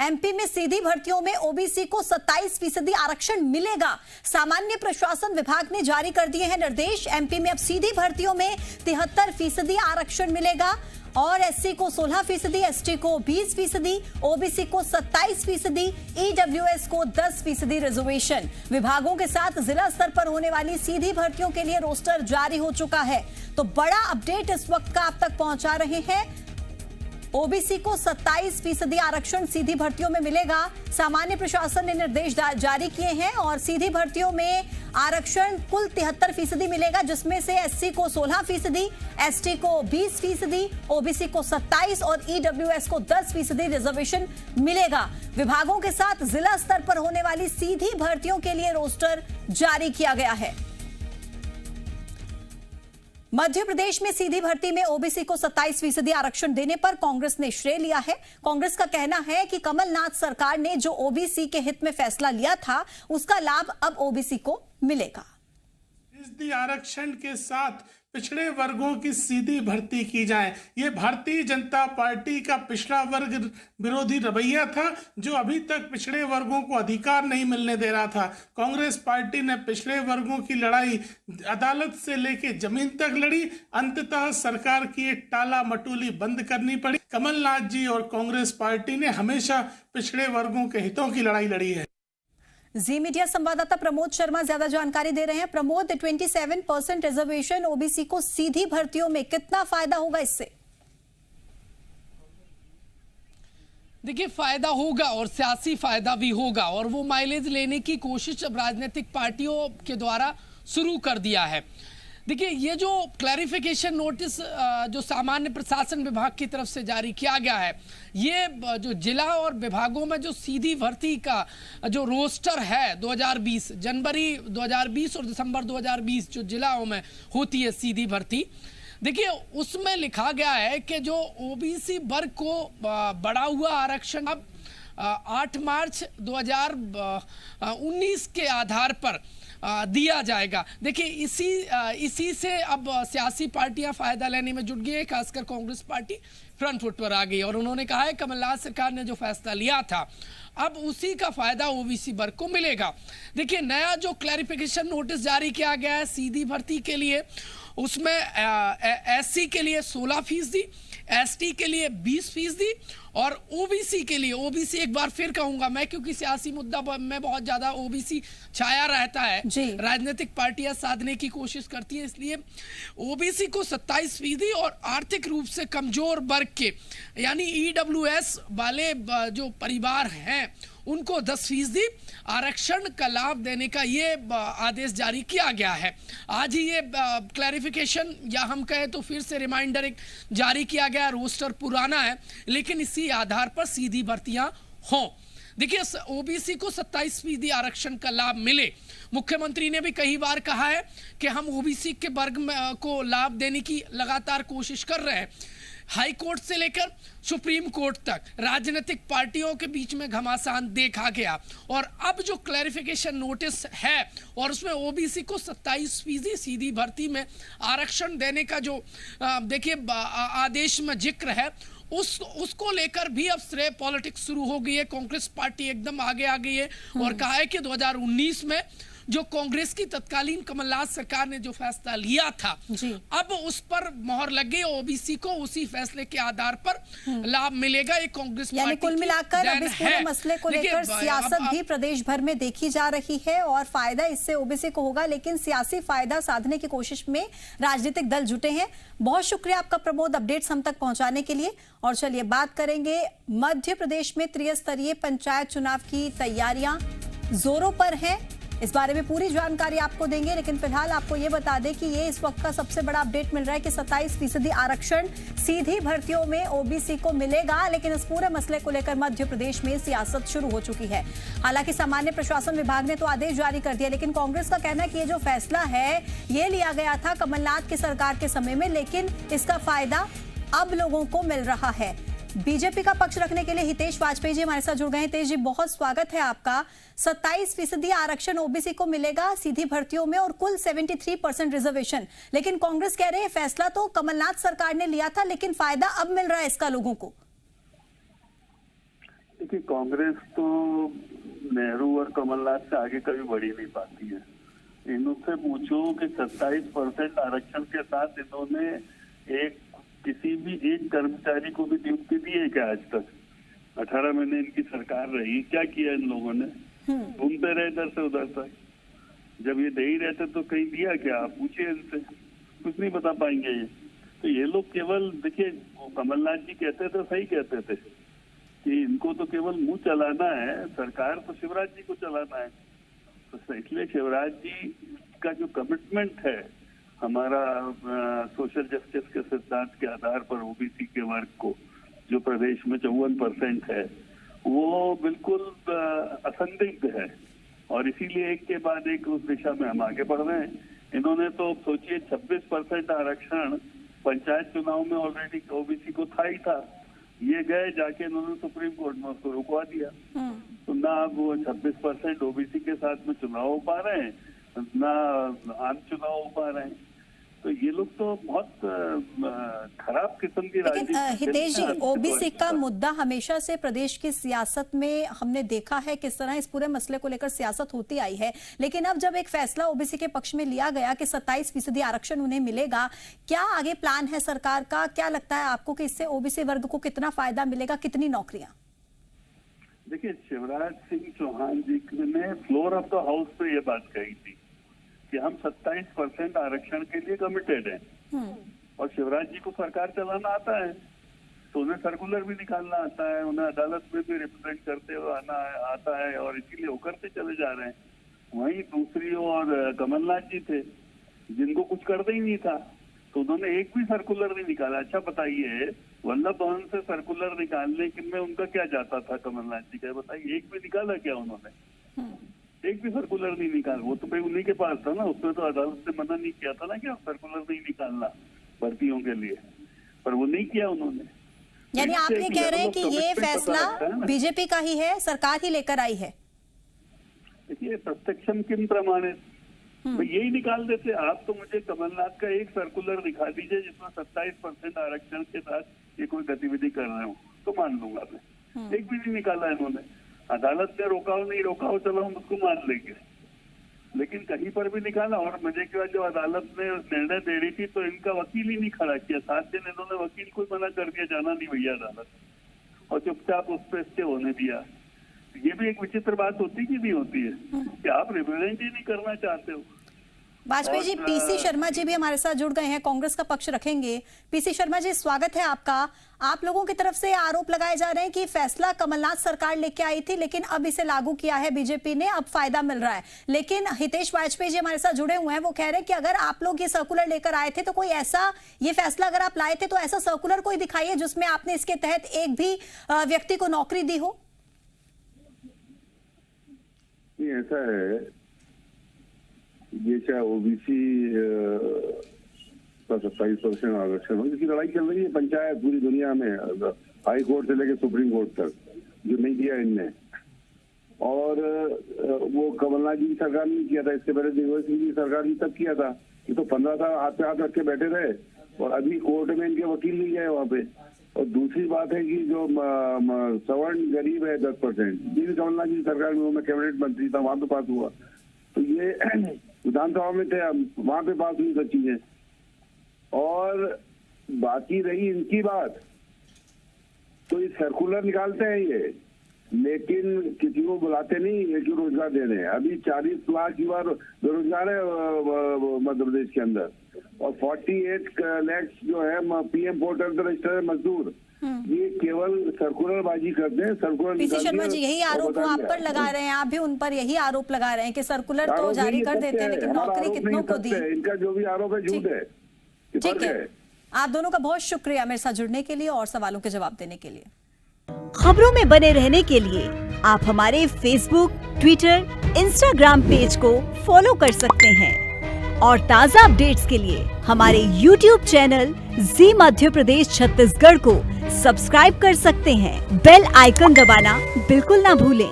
MP में सीधी भर्तियों में ओबीसी को 27% आरक्षण मिलेगा। सामान्य प्रशासन विभाग ने जारी कर दिए हैं निर्देश। एमपी में अब सीधी भर्तियों में 73% आरक्षण मिलेगा और एससी को 16%, एसटी को 20%, ओबीसी को 27%, ईडब्ल्यूएस को 10% रिजर्वेशन। विभागों के साथ जिला स्तर पर होने वाली सीधी भर्तियों के लिए रोस्टर जारी हो चुका है। तो बड़ा अपडेट इस वक्त का आप तक पहुंचा रहे हैं। ओबीसी को 27% आरक्षण सीधी भर्तियों में मिलेगा। सामान्य प्रशासन ने निर्देश जारी किए हैं और सीधी भर्तियों में आरक्षण कुल 73% मिलेगा, जिसमें से एससी को 16%, एसटी को 20%, ओबीसी को 27% और ईडब्ल्यूएस को 10% रिजर्वेशन मिलेगा। विभागों के साथ जिला स्तर पर होने वाली सीधी भर्तियों के लिए रोस्टर जारी किया गया है। मध्य प्रदेश में सीधी भर्ती में ओबीसी को 27% आरक्षण देने पर कांग्रेस ने श्रेय लिया है। कांग्रेस का कहना है कि कमलनाथ सरकार ने जो ओबीसी के हित में फैसला लिया था, उसका लाभ अब ओबीसी को मिलेगा। फीसदी आरक्षण के साथ पिछड़े वर्गों की सीधी भर्ती की जाए, ये भारतीय जनता पार्टी का पिछड़ा वर्ग विरोधी रवैया था, जो अभी तक पिछड़े वर्गों को अधिकार नहीं मिलने दे रहा था। कांग्रेस पार्टी ने पिछड़े वर्गों की लड़ाई अदालत से लेके जमीन तक लड़ी। अंततः सरकार की एक टाला मटोली बंद करनी पड़ी। कमलनाथ जी और कांग्रेस पार्टी ने हमेशा पिछड़े वर्गों के हितों की लड़ाई लड़ी है। जी मीडिया संवाददाता प्रमोद शर्मा ज्यादा जानकारी दे रहे हैं। प्रमोद, 27% रिजर्वेशन ओबीसी को सीधी भर्तियों में कितना फायदा होगा इससे? देखिए, फायदा होगा और सियासी फायदा भी होगा और वो माइलेज लेने की कोशिश अब राजनीतिक पार्टियों के द्वारा शुरू कर दिया है। देखिए, ये जो क्लैरिफिकेशन नोटिस जो सामान्य प्रशासन विभाग की तरफ से जारी किया गया है, ये जो जिला और विभागों में जो सीधी भर्ती का जो रोस्टर है 2020 जनवरी 2020 और दिसंबर 2020 जो जिलाओं में होती है सीधी भर्ती, देखिए उसमें लिखा गया है कि जो ओबीसी वर्ग को बढ़ा हुआ आरक्षण अब 8 मार्च 2019 के आधार पर दिया जाएगा। देखिए, इसी से अब सियासी पार्टियां फायदा लेने में जुट गई है, खासकर कांग्रेस पार्टी फ्रंट फुट पर आ गई और उन्होंने कहा है कमलनाथ सरकार ने जो फैसला लिया था, अब उसी का फायदा ओबीसी वर्ग को मिलेगा। देखिए, नया जो क्लैरिफिकेशन नोटिस जारी किया गया है सीधी भर्ती के लिए, उसमें एससी के लिए 16%, एसटी के लिए 20% और ओबीसी के लिए, ओबीसी एक बार फिर कहूंगा मैं क्योंकि सियासी मुद्दा में बहुत ज्यादा ओबीसी छाया रहता है, राजनीतिक पार्टियां साधने की कोशिश करती हैं, इसलिए ओबीसी को 27% और आर्थिक रूप से कमजोर वर्ग के यानी ईडब्ल्यूएस वाले जो परिवार हैं उनको 10% आरक्षण का लाभ देने का ये आदेश जारी किया गया है। आज ही ये क्लैरिफिकेशन या हम कहें तो फिर से रिमाइंडर एक जारी किया गया। रोस्टर पुराना है लेकिन इसी आधार पर सीधी भर्तियां हों। देखिए, ओबीसी को 27% आरक्षण का लाभ मिले। मुख्यमंत्री ने भी कई बार कहा है कि हम ओबीसी के वर्ग को लाभ देने की लगातार कोशिश कर रहे हैं। हाई कोर्ट से लेकर सुप्रीम कोर्ट तक राजनीतिक पार्टियों के बीच में घमासान देखा गया और अब जो क्लैरिफिकेशन नोटिस है और उसमें ओबीसी को 27% सीधी भर्ती में आरक्षण देने का जो देखिए आदेश में जिक्र है, उसको लेकर भी अब श्रेय पॉलिटिक्स शुरू हो गई है। कांग्रेस पार्टी एकदम आगे आ गई है और कहा है कि 2019 में जो कांग्रेस की तत्कालीन कमलनाथ सरकार ने जो फैसला लिया था, अब उस पर मोहर लग गई। ओबीसी को उसी फैसले के आधार पर लाभ मिलेगा। ये कांग्रेस यानी कुल मिलाकर अब इस पूरे मसले को लेकर सियासत भी प्रदेश भर में देखी जा रही है और फायदा इससे ओबीसी को होगा, लेकिन सियासी फायदा साधने की कोशिश में राजनीतिक दल जुटे हैं। बहुत शुक्रिया आपका प्रमोद, अपडेट्स हम तक पहुंचाने के लिए। और चलिए बात करेंगे मध्य प्रदेश में त्रिस्तरीय पंचायत चुनाव की तैयारियां जोरों पर हैं। इस बारे में पूरी जानकारी आपको देंगे, लेकिन फिलहाल आपको ये बता दें कि ये इस वक्त का सबसे बड़ा अपडेट मिल रहा है कि 27% आरक्षण सीधी भर्तियों में ओबीसी को मिलेगा। लेकिन इस पूरे मसले को लेकर मध्य प्रदेश में सियासत शुरू हो चुकी है। हालांकि सामान्य प्रशासन विभाग ने तो आदेश जारी कर दिया, लेकिन कांग्रेस का कहना है कि ये जो फैसला है ये लिया गया था कमलनाथ की सरकार के समय में, लेकिन इसका फायदा अब लोगों को मिल रहा है। बीजेपी का पक्ष रखने के लिए हितेश वाजपेयी जी हमारे साथ जुड़ गए हैं। हितेश जी, बहुत स्वागत है आपका। 27% आरक्षण ओबीसी को मिलेगा सीधी भर्तियों में और कुल 73% रिजर्वेशन, लेकिन कांग्रेस कह रहे हैं फैसला तो कमलनाथ सरकार ने लिया था, लेकिन फायदा अब मिल रहा है इसका लोगों को। देखिए, कांग्रेस तो नेहरू और कमलनाथ से आगे कभी बढ़ी नहीं पाती है। इनसे पूछो कि 27% आरक्षण के साथ इन्होंने किसी भी एक कर्मचारी को भी नियुक्ति दी है क्या आज तक? 18 महीने इनकी सरकार रही, क्या किया इन लोगों ने? घूमते रहे इधर से उधर तक। जब ये दे ही रहते तो कहीं दिया क्या? आप पूछिए इनसे, कुछ नहीं बता पाएंगे ये। तो ये लोग केवल, देखिए, कमलनाथ जी कहते थे, सही कहते थे कि इनको तो केवल मुंह चलाना है, सरकार तो शिवराज जी को चलाना है। तो इसलिए शिवराज जी का जो कमिटमेंट है हमारा सोशल जस्टिस के सिद्धांत के आधार पर ओबीसी के वर्ग को, जो प्रदेश में 54% है, वो बिल्कुल असंदिग्ध है। और इसीलिए एक के बाद एक उस दिशा में हम आगे बढ़ रहे हैं। इन्होंने तो सोचिए 26% आरक्षण पंचायत चुनाव में ऑलरेडी ओबीसी को था ही था। ये गए जाके इन्होंने सुप्रीम कोर्ट में उसको रुकवा दिया। तो ना अब वो 26% ओबीसी के साथ में चुनाव हो पा रहे हैं, ना आम चुनाव हो पा रहे हैं। तो ये लोग तो बहुत खराब किस्म की लेकिन हितेश जी, ओबीसी का मुद्दा हमेशा से प्रदेश की सियासत में हमने देखा है किस तरह इस पूरे मसले को लेकर सियासत होती आई है। लेकिन अब जब एक फैसला ओबीसी के पक्ष में लिया गया कि 27% आरक्षण उन्हें मिलेगा, क्या आगे प्लान है सरकार का? क्या लगता है आपको कि इससे ओबीसी वर्ग को कितना फायदा मिलेगा, कितनी नौकरियां? देखिए, शिवराज सिंह चौहान जी ने फ्लोर ऑफ द हाउस पे ये बात कही थी कि हम 27% आरक्षण के लिए कमिटेड हैं। और शिवराज जी को सरकार चलाना आता है, तो उन्हें सर्कुलर भी निकालना आता है, उन्हें अदालत में भी रिप्रेजेंट करते हुए आता है, और इसीलिए वो करते चले जा रहे हैं। वहीं दूसरी ओर कमलनाथ जी थे, जिनको कुछ करना ही नहीं था, तो उन्होंने एक भी सर्कुलर नहीं निकाला। अच्छा बताइए, वल्लभ भवन से सर्कुलर निकालने में उनका क्या जाता था कमलनाथ जी का? बताइए, एक भी निकाला क्या उन्होंने? एक भी सर्कुलर नहीं निकाल। वो तो भाई उन्हीं के पास था ना, उसमें तो अदालत ने मना नहीं किया था ना कि सर्कुलर नहीं निकालना भर्तियों के लिए, पर वो नहीं किया उन्होंने। यानी आप ये कह रहे हैं कि ये फैसला बीजेपी का ही है, सरकार ही लेकर आई है? देखिए, प्रत्यक्षम किम प्रमाणित, यही निकाल देते। आप तो मुझे कमलनाथ का एक सर्कुलर दिखा दीजिए जिसमें 27% आरक्षण के साथ ये कोई गतिविधि कर रहे हो, तो मान लूंगा मैं। एक भी नहीं निकाला इन्होंने। अदालत ने रोका हो नहीं रोका हो, चलो हम उसको मान लेंगे, लेकिन कहीं पर भी निकाला। और मजे की बात, जब अदालत ने निर्णय दे रही थी तो इनका वकील ही नहीं खड़ा किया। 7 दिन इन्होंने वकील को मना कर दिया, जाना नहीं भैया अदालत, और चुपचाप उस पर स्टे होने दिया। ये भी एक विचित्र बात होती कि नहीं होती है कि आप रिप्रेजेंट ही नहीं करना चाहते हो। वाजपेयी जी, पीसी शर्मा जी भी हमारे साथ जुड़ गए हैं, कांग्रेस का पक्ष रखेंगे। पीसी शर्मा जी, स्वागत है आपका। आप लोगों की तरफ से आरोप लगाए जा रहे हैं कि फैसला कमलनाथ सरकार लेके आई थी, लेकिन अब इसे लागू किया है बीजेपी ने, अब फायदा मिल रहा है। लेकिन हितेश वाजपेयी जी हमारे साथ जुड़े हुए हैं, वो कह रहे हैं कि अगर आप लोग ये सर्कुलर लेकर आए थे तो कोई ऐसा, ये फैसला अगर आप लाए थे तो ऐसा सर्कुलर कोई दिखाइए जिसमें आपने इसके तहत एक भी व्यक्ति को नौकरी दी हो। ऐसा है, ये चाहे ओबीसी का 27% आरक्षण हो, इसकी लड़ाई चल रही है पंचायत पूरी दुनिया में, हाई कोर्ट से लेकर सुप्रीम कोर्ट तक, जो नहीं किया इनने। और वो कमलनाथ जी की सरकार ने किया था, इससे पहले दिग्विजय सिंह जी की सरकार ने तब किया था। ये तो 15 साल हाथ पे हाथ रख के बैठे रहे, और अभी कोर्ट में इनके वकील नहीं गए वहाँ पे। और दूसरी बात है कि जो सवर्ण गरीब है 10%, ये भी कमलनाथ जी की सरकार में, मैं कैबिनेट मंत्री था, वहां पे पास हुआ। तो ये विधानसभा में थे, वहां पे पास हुई सब चीजें। और बाकी रही इनकी बात, तो ये सर्कुलर निकालते हैं ये, लेकिन किसी को बुलाते नहीं है कि रोजगार दे रहे हैं। अभी 40 लाख युवा बेरोजगार है मध्य प्रदेश के अंदर, और 48 लाख जो है पीएम पोर्टल पर रजिस्टर मजदूर। ये केवल सर्कुलर बाजी करते हैं, सर्कुलर। पीसी शर्मा जी, यही आरोप आप पर लगा रहे हैं, आप भी उन पर यही आरोप लगा रहे हैं कि सर्कुलर तो जारी कर देते हैं, लेकिन नौकरी कितनों को दी? इनका जो भी आरोप है झूठ है। ठीक है, आप दोनों का बहुत शुक्रिया मेरे साथ जुड़ने के लिए और सवालों के जवाब देने के लिए। खबरों में बने रहने के लिए आप हमारे फेसबुक, ट्विटर, इंस्टाग्राम पेज को फॉलो कर सकते हैं, और ताज़ा अपडेट्स के लिए हमारे YouTube चैनल जी मध्य प्रदेश छत्तीसगढ़ को सब्सक्राइब कर सकते हैं। बेल आइकन दबाना बिल्कुल ना भूलें।